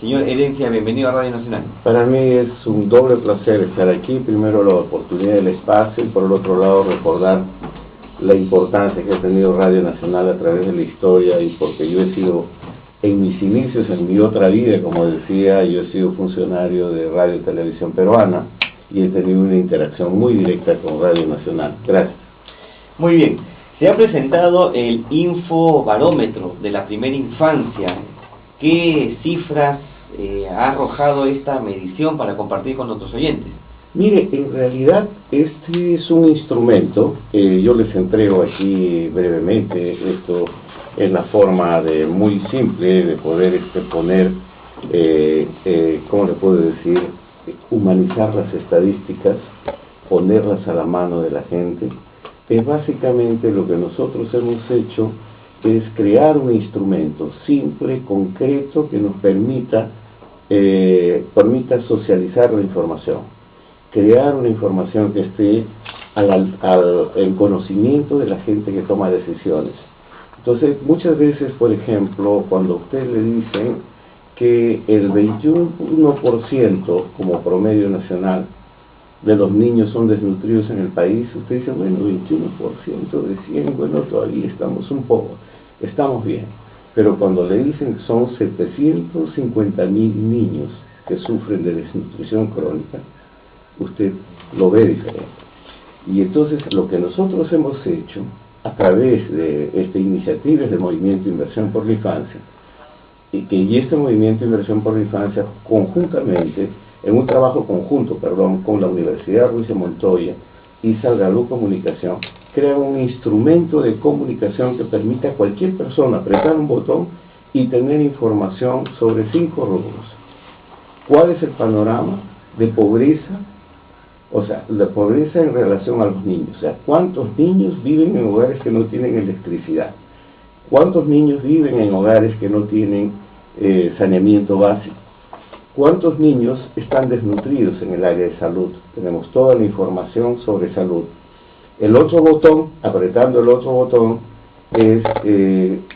Señor Herencia, bienvenido a Radio Nacional. Para mí es un doble placer estar aquí. Primero, la oportunidad del espacio, y por el otro lado recordar la importancia que ha tenido Radio Nacional a través de la historia, y porque yo he sido, en mis inicios, en mi otra vida, como decía, yo he sido funcionario de Radio y Televisión Peruana y he tenido una interacción muy directa con Radio Nacional. Gracias. Muy bien. Se ha presentado el Infobarómetro de la primera infancia. ¿Qué cifras ha arrojado esta medición para compartir con nuestros oyentes? Mire, en realidad este es un instrumento, yo les entrego aquí brevemente, esto es la forma de muy simple de poder poner, ¿cómo le puedo decir?, humanizar las estadísticas, ponerlas a la mano de la gente. Es básicamente lo que nosotros hemos hecho, es crear un instrumento simple, concreto, que nos permita socializar la información, crear una información que esté en conocimiento de la gente que toma decisiones. Entonces, muchas veces, por ejemplo, cuando a usted le dicen que el 21% como promedio nacional de los niños son desnutridos en el país, usted dice, bueno, 21% de 100, bueno, todavía estamos bien. Pero cuando le dicen que son 750,000 niños que sufren de desnutrición crónica, usted lo ve diferente. Y entonces lo que nosotros hemos hecho a través de esta iniciativa es de Movimiento de Inversión por la Infancia, y este Movimiento de Inversión por la Infancia conjuntamente, en un trabajo conjunto, con la Universidad Ruiz de Montoya y Salgalú Comunicación, crea un instrumento de comunicación que permita a cualquier persona apretar un botón y tener información sobre 5 rubros. ¿Cuál es el panorama de pobreza? O sea, la pobreza en relación a los niños. O sea, ¿cuántos niños viven en hogares que no tienen electricidad? ¿Cuántos niños viven en hogares que no tienen saneamiento básico? ¿Cuántos niños están desnutridos en el área de salud? Tenemos toda la información sobre salud. El otro botón, apretando el otro botón, es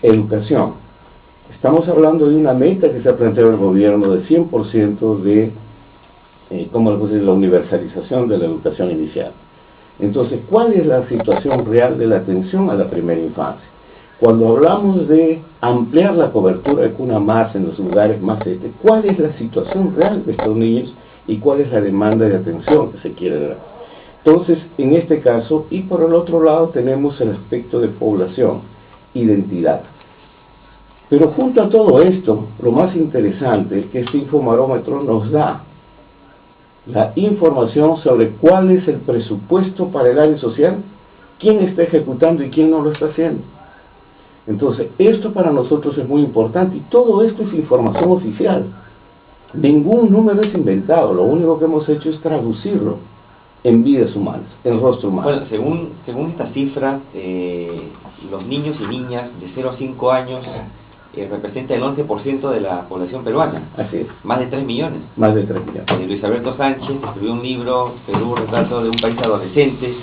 educación. Estamos hablando de una meta que se ha planteado el gobierno de 100% de la universalización de la educación inicial. Entonces, ¿cuál es la situación real de la atención a la primera infancia? Cuando hablamos de ampliar la cobertura de cuna más en los lugares más ¿cuál es la situación real de estos niños y cuál es la demanda de atención que se quiere dar? Entonces, en este caso, y por el otro lado tenemos el aspecto de población, identidad. Pero junto a todo esto, lo más interesante es que este infobarómetro nos da la información sobre cuál es el presupuesto para el área social, quién está ejecutando y quién no lo está haciendo. Entonces, esto para nosotros es muy importante, y todo esto es información oficial. Ningún número es inventado, lo único que hemos hecho es traducirlo en vidas humanas, en rostro humano. Bueno, según esta cifra, los niños y niñas de 0 a 5 años representa el 11% de la población peruana. Así es. Más de 3 millones. Más de 3 millones. Luis Alberto Sánchez escribió un libro, Perú, retrato de un país adolescente,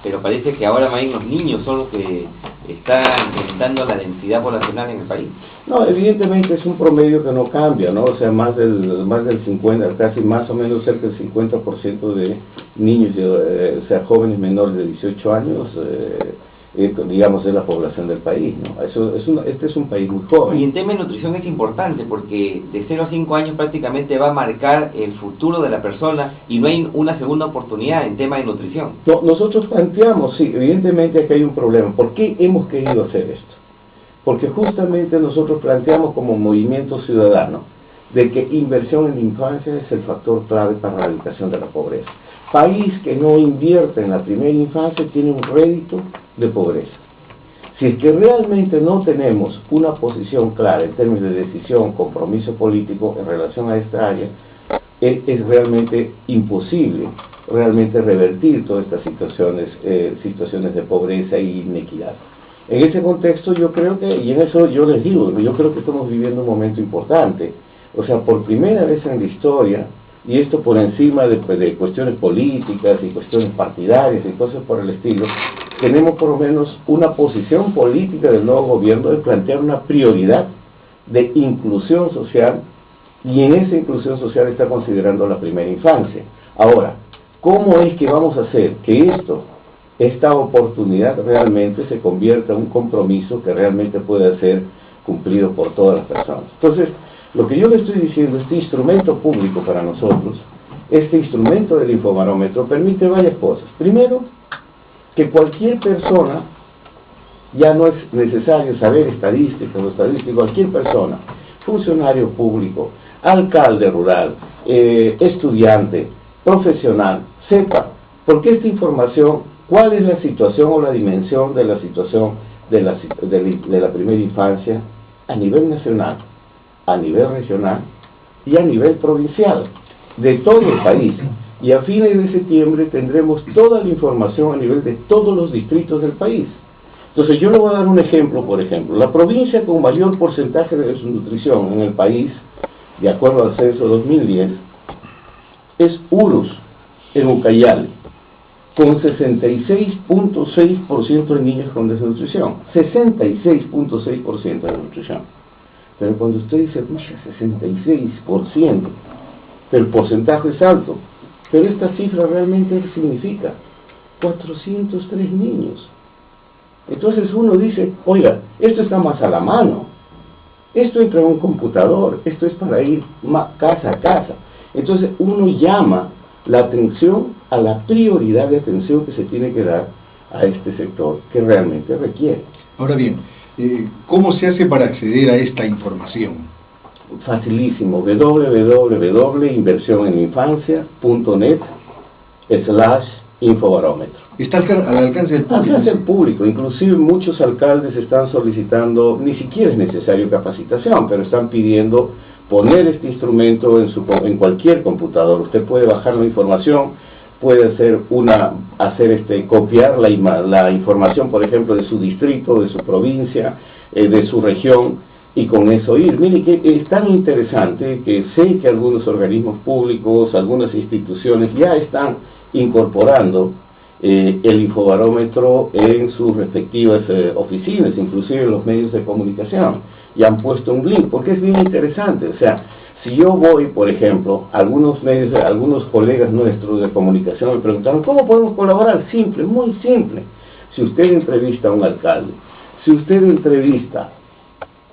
pero parece que ahora más bien los niños son los que están incrementando la densidad poblacional en el país. No, evidentemente es un promedio que no cambia, ¿no? O sea, más del 50, casi más o menos cerca del 50% de niños, o sea, jóvenes menores de 18 años, digamos, es la población del país, ¿no? Este es un país muy joven. Y en tema de nutrición es importante porque de 0 a 5 años prácticamente va a marcar el futuro de la persona y no hay una segunda oportunidad en tema de nutrición. No, nosotros planteamos, sí, evidentemente aquí hay un problema. ¿Por qué hemos querido hacer esto? Porque justamente nosotros planteamos como movimiento ciudadano de que inversión en la infancia es el factor clave para la erradicación de la pobreza. País que no invierte en la primera infancia tiene un rédito de pobreza. Si es que realmente no tenemos una posición clara en términos de decisión, compromiso político en relación a esta área, es realmente imposible realmente revertir todas estas situaciones de pobreza y inequidad. En ese contexto yo creo que, y en eso yo les digo, yo creo que estamos viviendo un momento importante. O sea, por primera vez en la historia, y esto por encima de cuestiones políticas y cuestiones partidarias y cosas por el estilo, tenemos por lo menos una posición política del nuevo gobierno de plantear una prioridad de inclusión social Y en esa inclusión social está considerando la primera infancia. Ahora, ¿cómo es que vamos a hacer que esta oportunidad realmente se convierta en un compromiso que realmente pueda ser cumplido por todas las personas? Entonces, lo que yo le estoy diciendo, este instrumento público para nosotros, este instrumento del infobarómetro permite varias cosas. Primero, que cualquier persona, ya no es necesario saber estadísticas o estadísticas, cualquier persona, funcionario público, alcalde rural, estudiante, profesional, sepa, porque esta información, cuál es la situación o la dimensión de la situación de la primera infancia a nivel nacional, a nivel regional y a nivel provincial, de todo el país. Y a fines de septiembre tendremos toda la información a nivel de todos los distritos del país. Entonces yo le voy a dar un ejemplo, por ejemplo. La provincia con mayor porcentaje de desnutrición en el país, de acuerdo al censo 2010, es Urus, en Ucayali, con 66.6% de niños con desnutrición. 66.6% de desnutrición. Pero cuando usted dice, pucha, 66%, el porcentaje es alto. Pero esta cifra realmente significa 403 niños. Entonces uno dice, oiga, esto está más a la mano. Esto entra en un computador, esto es para ir casa a casa. Entonces uno llama la atención a la prioridad de atención que se tiene que dar a este sector que realmente requiere. Ahora bien, ¿cómo se hace para acceder a esta información? Facilísimo, www.inversioneninfancia.net/infobarómetro. Está al alcance del público. Al alcance del público, inclusive muchos alcaldes están solicitando, ni siquiera es necesario capacitación, pero están pidiendo poner este instrumento en cualquier computador. Usted puede bajar la información, puede copiar la información, por ejemplo, de su distrito, de su provincia, de su región, y con eso ir. Mire que es tan interesante que sé que algunos organismos públicos, algunas instituciones ya están incorporando el infobarómetro en sus respectivas oficinas, inclusive en los medios de comunicación, y han puesto un link, porque es bien interesante. O sea, si yo voy, por ejemplo, algunos colegas nuestros de comunicación me preguntaron, ¿cómo podemos colaborar? Simple, muy simple. Si usted entrevista a un alcalde, si usted entrevista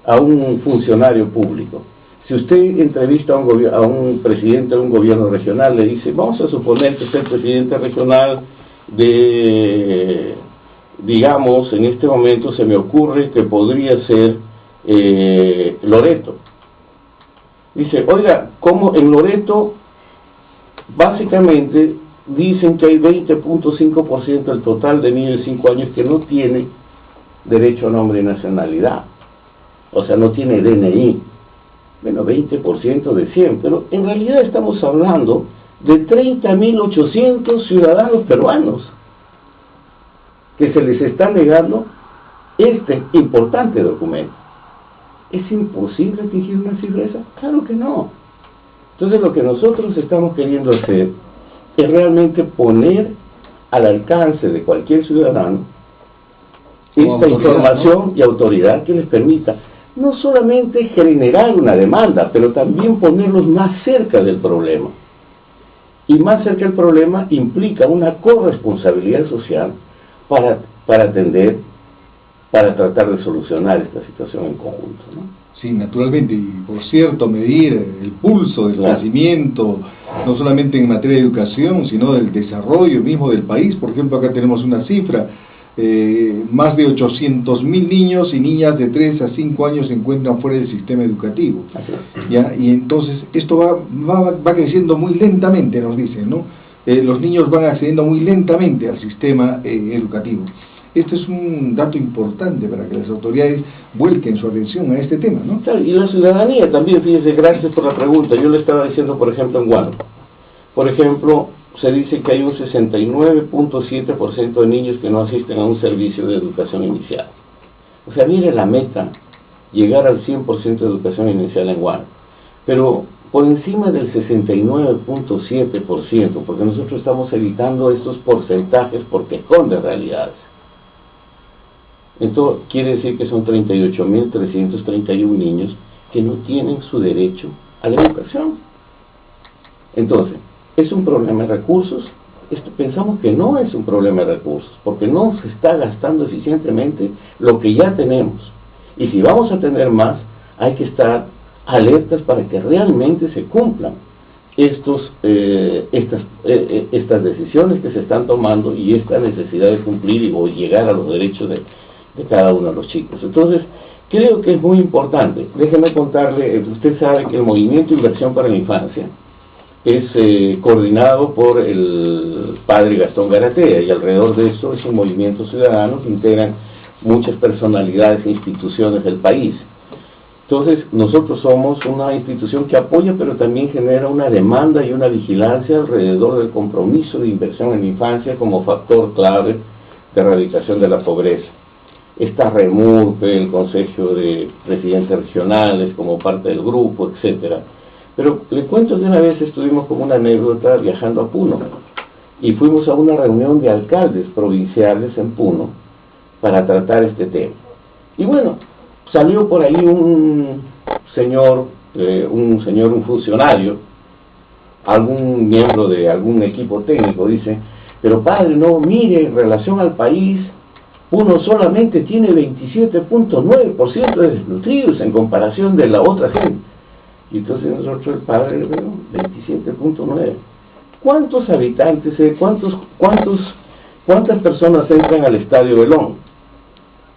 a un funcionario público, si usted entrevista a un presidente de un gobierno regional, le dice, vamos a suponer que es el presidente regional de, digamos, en este momento se me ocurre que podría ser Loreto. Dice, oiga, ¿cómo en Loreto básicamente dicen que hay 20.5% del total de niños de 5 años que no tiene derecho a nombre y nacionalidad? O sea, no tiene DNI. Bueno, 20% de 100, pero en realidad estamos hablando de 30.800 ciudadanos peruanos que se les está negando este importante documento. ¿Es imposible atingir una cifra esa? Claro que no. Entonces lo que nosotros estamos queriendo hacer es realmente poner al alcance de cualquier ciudadano esta información, ¿no?, y autoridad que les permita no solamente generar una demanda, pero también ponerlos más cerca del problema. Y más cerca del problema implica una corresponsabilidad social para atender, para tratar de solucionar esta situación en conjunto, ¿no? Sí, naturalmente, y por cierto, medir el pulso del crecimiento, no solamente en materia de educación, sino del desarrollo mismo del país. Por ejemplo, acá tenemos una cifra, más de 800.000 niños y niñas de 3 a 5 años se encuentran fuera del sistema educativo. ¿Ya? Y entonces esto va creciendo muy lentamente, nos dicen, ¿no? Los niños van accediendo muy lentamente al sistema educativo. Este es un dato importante para que las autoridades vuelquen su atención a este tema, ¿no? Claro, y la ciudadanía también, fíjese, gracias por la pregunta. Yo le estaba diciendo, por ejemplo, en Huánuco, por ejemplo, se dice que hay un 69.7% de niños que no asisten a un servicio de educación inicial. O sea, mire la meta, llegar al 100% de educación inicial en Huánuco. Pero por encima del 69.7%, porque nosotros estamos evitando estos porcentajes porque esconden realidades. Entonces, quiere decir que son 38.331 niños que no tienen su derecho a la educación. Entonces, ¿es un problema de recursos? Pensamos que no es un problema de recursos, porque no se está gastando eficientemente lo que ya tenemos. Y si vamos a tener más, hay que estar alertas para que realmente se cumplan estas decisiones que se están tomando y esta necesidad de cumplir o llegar a los derechos de cada uno de los chicos. Entonces, creo que es muy importante. Déjeme contarle, usted sabe que el Movimiento Inversión para la Infancia es coordinado por el padre Gastón Garatea, y alrededor de eso es un movimiento ciudadano que integran muchas personalidades e instituciones del país. Entonces, nosotros somos una institución que apoya, pero también genera una demanda y una vigilancia alrededor del compromiso de inversión en la infancia como factor clave de erradicación de la pobreza. Está REMURP, el Consejo de Presidentes Regionales como parte del grupo, etcétera. Pero le cuento que una vez estuvimos como una anécdota viajando a Puno y fuimos a una reunión de alcaldes provinciales en Puno para tratar este tema. Y bueno, salió por ahí un funcionario, algún miembro de algún equipo técnico, dice, pero padre, no, mire, en relación al país, Puno solamente tiene 27.9% de desnutridos en comparación de la otra gente. Y entonces nosotros, el padre, le veo 27.9. ¿Cuántos habitantes, cuántas personas entran al Estadio Belón?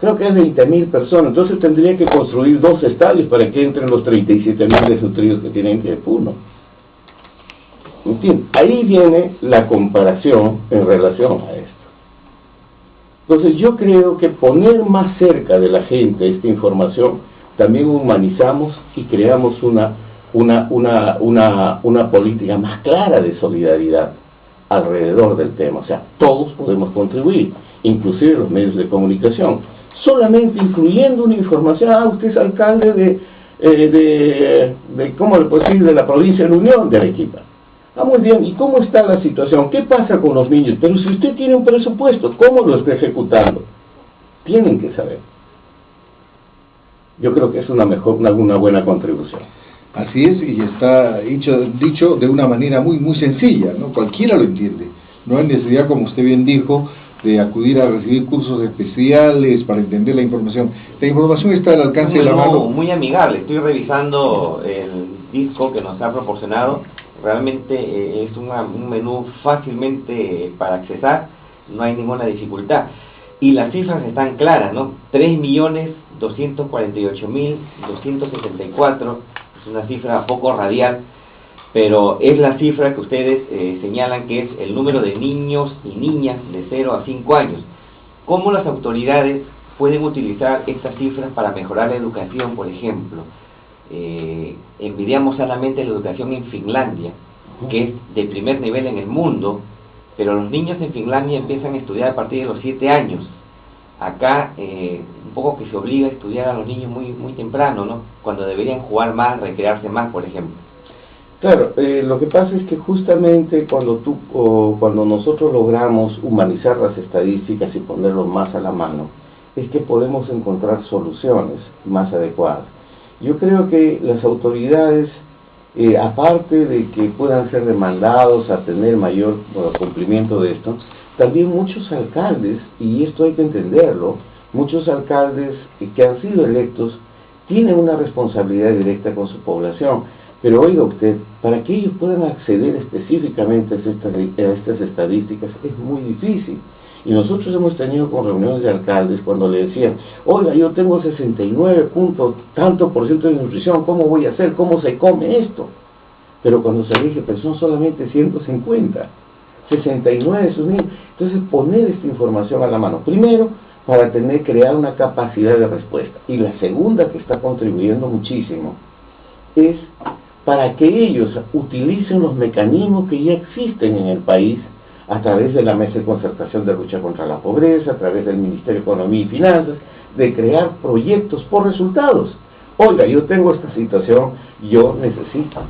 Creo que es 20.000 personas. Entonces tendría que construir 2 estadios para que entren los 37.000 desnutridos que tienen que Puno. ¿Entiendes? Ahí viene la comparación en relación a esto. Entonces yo creo que poner más cerca de la gente esta información, también humanizamos y creamos una política más clara de solidaridad alrededor del tema. O sea, todos podemos contribuir, inclusive los medios de comunicación, solamente incluyendo una información. Usted es alcalde ¿cómo le puedo decir?, de la provincia de la Unión de Arequipa. Muy bien, ¿y cómo está la situación? ¿Qué pasa con los niños? Pero si usted tiene un presupuesto, ¿cómo lo está ejecutando? Tienen que saber. Yo creo que es una buena contribución. Así es, y está dicho de una manera muy sencilla, ¿no? Cualquiera lo entiende. No hay necesidad, como usted bien dijo, de acudir a recibir cursos especiales para entender la información. La información está al alcance de la mano. Muy amigable. Estoy revisando el disco que nos ha proporcionado. Realmente es un menú fácilmente para accesar, no hay ninguna dificultad. Y las cifras están claras, ¿no? 3.248.264, es una cifra poco radial, pero es la cifra que ustedes señalan que es el número de niños y niñas de 0 a 5 años. ¿Cómo las autoridades pueden utilizar estas cifras para mejorar la educación, por ejemplo? Envidiamos sanamente la educación en Finlandia, que es de primer nivel en el mundo, pero los niños en Finlandia empiezan a estudiar a partir de los 7 años. Acá un poco que se obliga a estudiar a los niños muy temprano, ¿no? Cuando deberían jugar más, recrearse más, por ejemplo. Claro, lo que pasa es que justamente cuando nosotros logramos humanizar las estadísticas y ponerlo más a la mano, es que podemos encontrar soluciones más adecuadas. Yo creo que las autoridades, aparte de que puedan ser demandados a tener mayor cumplimiento de esto, también muchos alcaldes, y esto hay que entenderlo, muchos alcaldes que han sido electos tienen una responsabilidad directa con su población. Pero oiga usted, para que ellos puedan acceder específicamente a estas estadísticas es muy difícil. Y nosotros hemos tenido con reuniones de alcaldes cuando le decían, oiga, yo tengo 69 puntos, tanto por ciento de nutrición, ¿cómo voy a hacer? ¿Cómo se come esto? Pero cuando se dije, pero son solamente 150, 69 sus niños. Entonces poner esta información a la mano, primero, para crear una capacidad de respuesta. Y la segunda, que está contribuyendo muchísimo, es para que ellos utilicen los mecanismos que ya existen en el país, a través de la Mesa de Concertación de Lucha contra la Pobreza, a través del Ministerio de Economía y Finanzas, de crear proyectos por resultados. Oiga, yo tengo esta situación, yo necesito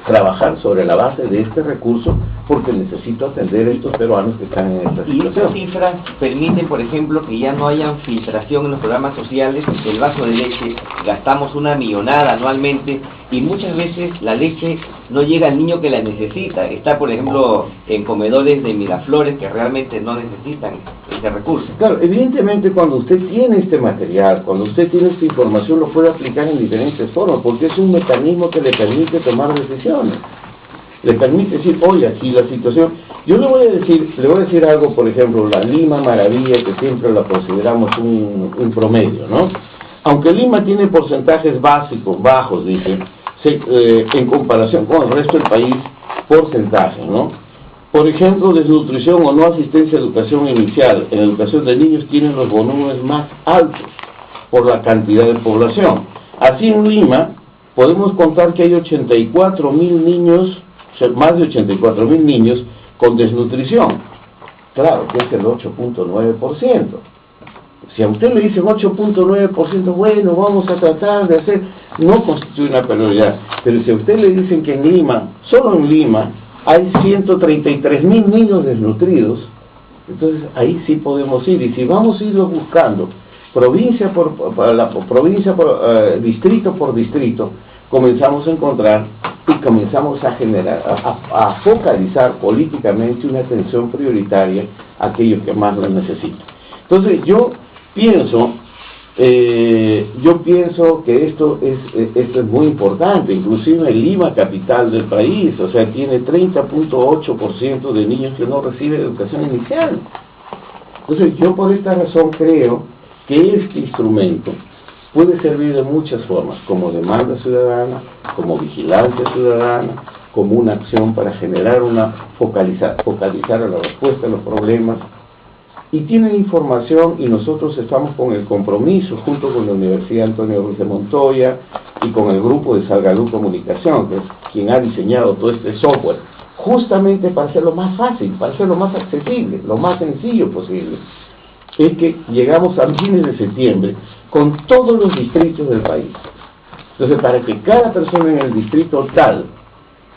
trabajar sobre la base de este recurso porque necesito atender a estos peruanos que están en esta Y situación. estas cifras permiten, por ejemplo, que ya no haya filtración en los programas sociales. El vaso de leche, gastamos una millonada anualmente y muchas veces la leche no llega al niño que la necesita. Está, por ejemplo, en comedores de Miraflores que realmente no necesitan ese recurso. Claro, evidentemente cuando usted tiene este material, cuando usted tiene esta información, lo puede aplicar en diferentes formas, porque es un mecanismo que le permite tomar decisiones. Le permite decir, oye, aquí la situación... Yo le voy a decir algo, por ejemplo, la Lima Maravilla, que siempre la consideramos un promedio, ¿no? Aunque Lima tiene porcentajes básicos, bajos, dice, en comparación con el resto del país, porcentaje, ¿no? Por ejemplo, desnutrición o no asistencia a educación inicial, en educación de niños tienen los volúmenes más altos por la cantidad de población. Así en Lima podemos contar que hay 84.000 niños, o sea, más de 84.000 niños con desnutrición. Claro, que es el 8.9%. Si a usted le dicen 8.9%, bueno, vamos a tratar de hacer, no constituye una prioridad. Pero si a usted le dicen que en Lima, solo en Lima, hay 133.000 niños desnutridos, entonces ahí sí podemos ir. Y si vamos a irlo buscando, distrito por distrito, comenzamos a encontrar y comenzamos a generar, a focalizar políticamente una atención prioritaria a aquellos que más lo necesitan. Entonces yo pienso que esto es muy importante. Inclusive en Lima, capital del país, o sea, tiene 30.8% de niños que no reciben educación inicial. Entonces yo por esta razón creo que este instrumento puede servir de muchas formas, como demanda ciudadana, como vigilancia ciudadana, como una acción para generar focalizar la respuesta a los problemas. Y tienen información y nosotros estamos con el compromiso, junto con la Universidad Antonio Ruiz de Montoya y con el grupo de Salgalú Comunicación, que es quien ha diseñado todo este software, justamente para hacerlo más fácil, para hacerlo más accesible, lo más sencillo posible. Es que llegamos a fines de septiembre con todos los distritos del país. Entonces, para que cada persona en el distrito tal,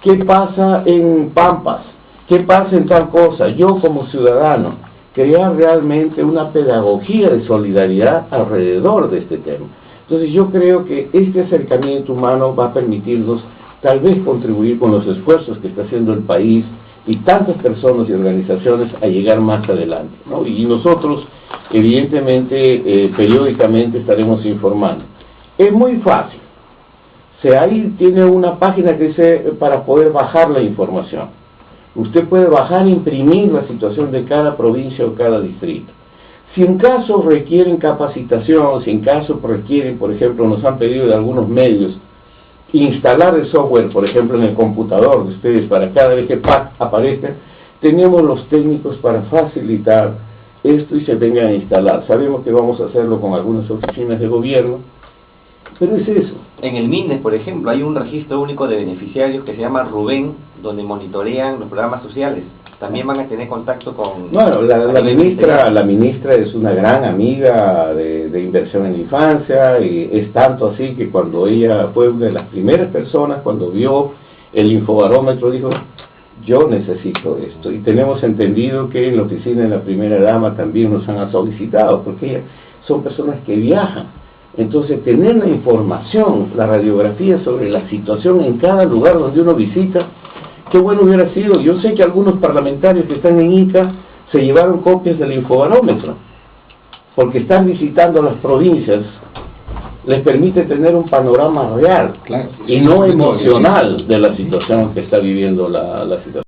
¿qué pasa en Pampas? ¿Qué pasa en tal cosa? Yo como ciudadano, crear realmente una pedagogía de solidaridad alrededor de este tema. Entonces yo creo que este acercamiento humano va a permitirnos tal vez contribuir con los esfuerzos que está haciendo el país y tantas personas y organizaciones a llegar más adelante, ¿no? Y nosotros, evidentemente, periódicamente estaremos informando. Es muy fácil. Ahí tiene una página que dice para poder bajar la información. Usted puede bajar e imprimir la situación de cada provincia o cada distrito. Si en caso requieren capacitación, si en caso requieren, por ejemplo, nos han pedido de algunos medios, instalar el software, por ejemplo, en el computador de ustedes, para cada vez que PAC aparezca, tenemos los técnicos para facilitar esto y se vengan a instalar. Sabemos que vamos a hacerlo con algunas oficinas de gobierno, pero es eso. En el MINES, por ejemplo, hay un registro único de beneficiarios que se llama Rubén, donde monitorean los programas sociales. También van a tener contacto con... Bueno, la ministra es una gran amiga de inversión en la infancia, y es tanto así que cuando ella fue una de las primeras personas, cuando vio el infobarómetro, dijo, yo necesito esto. Y tenemos entendido que en la oficina de la primera dama también nos han solicitado, porque son personas que viajan. Entonces, tener la información, la radiografía sobre la situación en cada lugar donde uno visita, qué bueno hubiera sido. Yo sé que algunos parlamentarios que están en Ica se llevaron copias del infobarómetro, porque están visitando las provincias, les permite tener un panorama real, claro, y no emocional de la situación que está viviendo la situación.